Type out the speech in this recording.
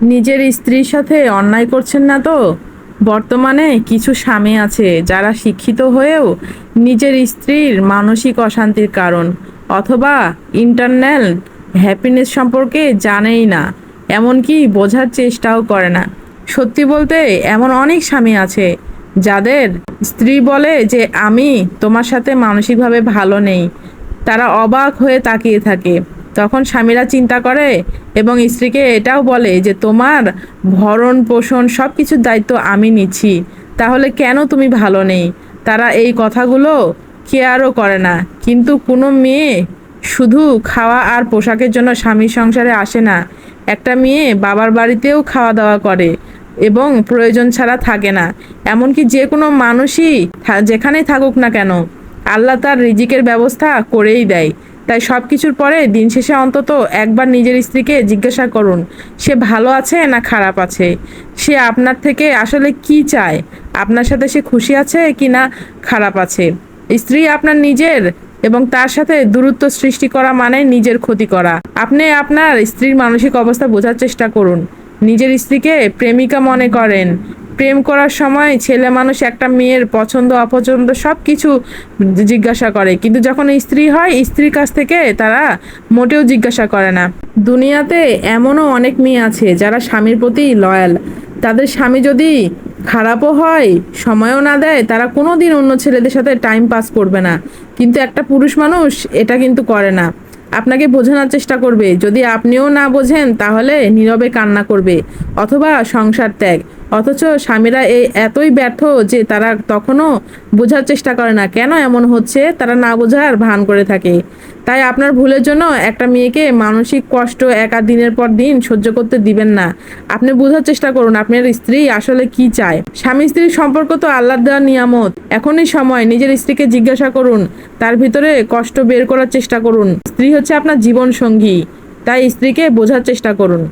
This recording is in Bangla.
নিজের স্ত্রীর সাথে অন্যায় করছেন না তো? বর্তমানে কিছু স্বামী আছে যারা শিক্ষিত হয়েও নিজের স্ত্রীর মানসিক অশান্তির কারণ অথবা ইন্টারনাল হ্যাপিনেস সম্পর্কে জানেই না, এমনকি বোঝার চেষ্টাও করে না। সত্যি বলতে এমন অনেক স্বামী আছে যাদের স্ত্রী বলে যে আমি তোমার সাথে মানসিকভাবে ভালো নেই, তারা অবাক হয়ে তাকিয়ে থাকে। তখন স্বামীরা চিন্তা করে এবং স্ত্রীকে এটাও বলে যে তোমার ভরণ পোষণ সব কিছুর দায়িত্ব আমি নিচ্ছি, তাহলে কেন তুমি ভালো নেই? তারা এই কথাগুলো কেয়ারও করে না। কিন্তু কোনো মেয়ে শুধু খাওয়া আর পোশাকের জন্য স্বামীর সংসারে আসে না। একটা মেয়ে বাবার বাড়িতেও খাওয়া দাওয়া করে এবং প্রয়োজন ছাড়া থাকে না। এমনকি যে কোনো মানুষই যেখানেই থাকুক না কেন, আল্লাহ তার রিজিকের ব্যবস্থা করেই দেয়। তাই সব কিছুর পরে দিন শেষে অন্তত একবার নিজের স্ত্রীকে জিজ্ঞাসা করুন, সে ভালো আছে না খারাপ আছে, সে আপনার থেকে আসলে কি চায়, আপনার সাথে সে খুশি আছে কি না খারাপ আছে। স্ত্রী আপনার নিজের, এবং তার সাথে দূরত্ব সৃষ্টি করা মানে নিজের ক্ষতি করা। আপনি আপনার স্ত্রীর মানসিক অবস্থা বোঝার চেষ্টা করুন। নিজের স্ত্রীকে প্রেমিকা মনে করেন। প্রেম করার সময় ছেলে মানুষ একটা মেয়ের পছন্দ অপছন্দ সব কিছু জিজ্ঞাসা করে, কিন্তু যখন স্ত্রী হয় স্ত্রীর কাছ থেকে তারা মোটেও জিজ্ঞাসা করে না। দুনিয়াতে এমনও অনেক মেয়ে আছে যারা স্বামীর প্রতি লয়াল। তাদের স্বামী যদি খারাপও হয়, সময়ও না দেয়, তারা কোনো দিন অন্য ছেলেদের সাথে টাইম পাস করবে না। কিন্তু একটা পুরুষ মানুষ এটা কিন্তু করে না। আপনাকে বোঝানোর চেষ্টা করবে, যদি আপনিও না বোঝেন তাহলে নীরবে কান্না করবে অথবা সংসার ত্যাগ। অথচ স্বামীরা এতই ব্যর্থ যে তারা তখনও বোঝার চেষ্টা করে না কেন এমন হচ্ছে, তারা না বোঝার ভান করে থাকে। তাই আপনার ভুলের জন্য একটা মেয়েকে মানসিক কষ্ট একা দিনের পর দিন সহ্য করতে দিবেন না। আপনি বোঝার চেষ্টা করুন আপনার স্ত্রী আসলে কি চায়। স্বামী স্ত্রীর সম্পর্ক তো আল্লাহর দেওয়া নিয়ামত। এখনই সময় নিজের স্ত্রীকে জিজ্ঞাসা করুন, তার ভিতরে কষ্ট বের করার চেষ্টা করুন। স্ত্রী হচ্ছে আপনার জীবন সঙ্গী, তাই স্ত্রীকে বোঝার চেষ্টা করুন।